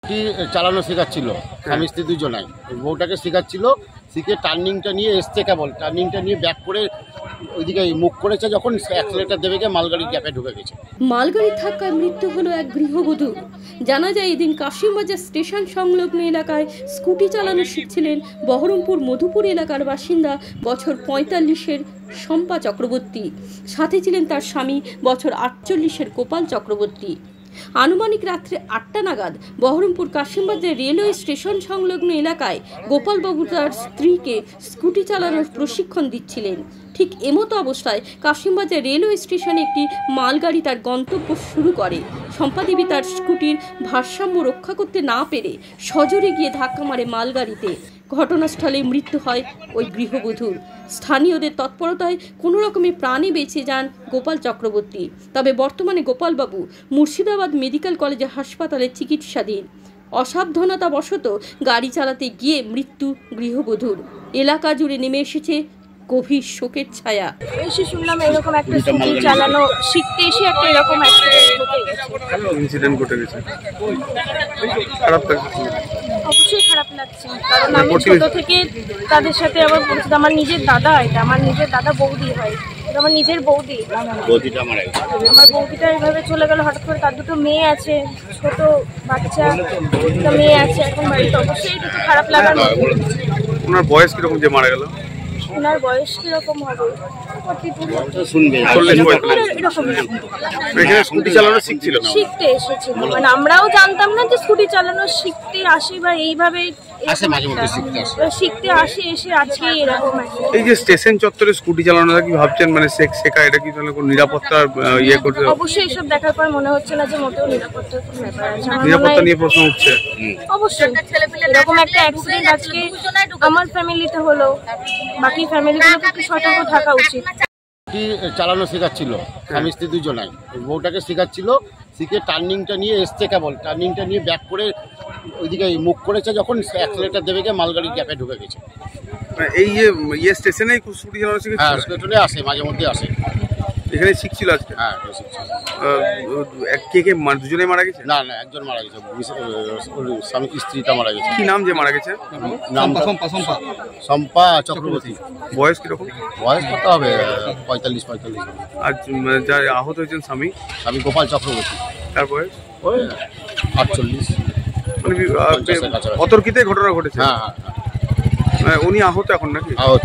Scooty চালানো শেখাচ্ছিল, স্বামী স্ত্রী দুজনাই। বউটাকে শেখাচ্ছিল, শিখে টার্নিংটা নিয়ে এসছে, কেবল টার্নিংটা নিয়ে ব্যাক করে ওইদিকে মুখ করেছে, যখন অ্যাক্সিলেটার দেবে গিয়ে মালগাড়ির গ্যাপে ঢুকে গেছে। মালগাড়ির ধাক্কায় মৃত্যু হলো এক গৃহবধূ। জানা যায় এদিন কাশিমবাজার স্টেশন সংলগ্ন এলাকায় স্কুটি চালানো শিখছিলেন বহরমপুর মধুপুর এলাকার বাসিন্দা বছর ৪৫-এর শম্পা চক্রবর্তী। সাথে ছিলেন তার স্বামী বছর ৪৮-এর গোপাল চক্রবর্তী। আনুমানিক রাত্রে ৮টা নাগাদ বহরমপুর কাশিমবাজার রেলওয়ে স্টেশন সংলগ্ন এলাকায় গোপালবাবু তার স্ত্রীকে স্কুটি চালানোর প্রশিক্ষণ দিচ্ছিলেন। ঠিক এমতো অবস্থায় কাশিমবাজার রেলওয়ে স্টেশনে একটি মালগাড়ি তার গন্তব্য শুরু করে। শম্পাদেবী তার স্কুটির ভারসাম্য রক্ষা করতে না পেরে সজোরে গিয়ে ধাক্কা মারে মালগাড়িতে। ঘটনাস্থলে মৃত্যু হয় ওই গৃহবধূর। স্থানীয়দের তৎপরতায় কোনো রকমে প্রাণে বেঁচে যান গোপাল চক্রবর্তী। তবে বর্তমানে গোপালবাবু মুর্শিদাবাদ মেডিকেল কলেজ হাসপাতালে চিকিৎসাধীন। অসাবধানতাবশত গাড়ি চালাতে গিয়ে মৃত্যু গৃহবধূর। এলাকা জুড়ে নেমে এসেছে গভীর শোকের ছায়া। এসে শুনলাম এরকম একটা স্কুটি চালানো শিখতে এসে একটা এরকম ইনসিডেন্ট ঘটে গেছে। খারাপ লাগছে, অবশ্যই খারাপ লাগছে, কারণ আমি ছোট থেকে তাদের সাথে আবার পরিচিত। আমার নিজের দাদা, এটা আমার নিজের দাদা বৌদি হয়, এটা আমার নিজের বৌদি। আমার বৌদিটা এইভাবে চলে গেল হঠাৎ করে। তার দুটো মেয়ে আছে, ছোট বাচ্চা, একটা মেয়ে আছে এখন বাড়িতে। অবশ্যই এটা তো খারাপ লাগার মতো। ওনার বয়স কিরকম যে মারা গেল? ওনার বয়স কিরকম হবে? স্কুটি চালানো শিখছিল, শিখতে এসেছিল। মানে আমরাও জানতাম না যে স্কুটি চালানো শিখতে আসে বা এইভাবে শিখতে আসে, এসে আজকে এরকম। এই যে স্টেশন চত্বরে স্কুটি চালানোটা কি ভাবছেন মানে শেখা, এটা কি তাহলে কোনো নিরাপত্তার ইয়ে করতে? অবশ্যই এসব দেখার পর মনে হচ্ছে না যে মোটেও নিরাপত্তার কোনো ব্যাপার আছে। নিরাপত্তা নিয়ে প্রশ্ন উঠছে। অবশ্যই এরকম একটা অ্যাক্সিডেন্ট আজকে আমার ফ্যামিলিতে হলো, বাকি ফ্যামিলিগুলোকে একটু সতর্ক থাকা উচিত। স্কুটি চালানো শেখাচ্ছিল, স্বামী স্ত্রী দুজনাই। বউটাকে শেখাচ্ছিল, শিখে টার্নিংটা নিয়ে এসছে, কেবল টার্নিংটা নিয়ে ব্যাক করে ওইদিকে মুখ করেছে, যখন অ্যাক্সিলেটার দেবে গিয়ে মালগাড়ির গ্যাপে ঢুকে গেছে। এই স্টেশনে স্কুটি চালানো শিখেছিল? হ্যাঁ, স্টেশনে আসে, মাঝে মধ্যে আসে। এখানে শিখছিল আজকে? হ্যাঁ, শিখছিল। কে দুজনে মারা গেছে? না, একজন মারা গেছে, স্বামী স্ত্রীটা মারা গেছে। কি নাম যে মারা গেছে? নাম শম্পা চক্রবর্তী। বয়স কিরকম? বয়স কত হবে? 45। আর যা আহত হয়েছেন স্বামী গোপাল চক্রবর্তী, তার বয়স ওই 48। মানে অতর্কিতে ঘটনা ঘটেছে? হ্যাঁ, উনি আহত এখন নাকি? আহত।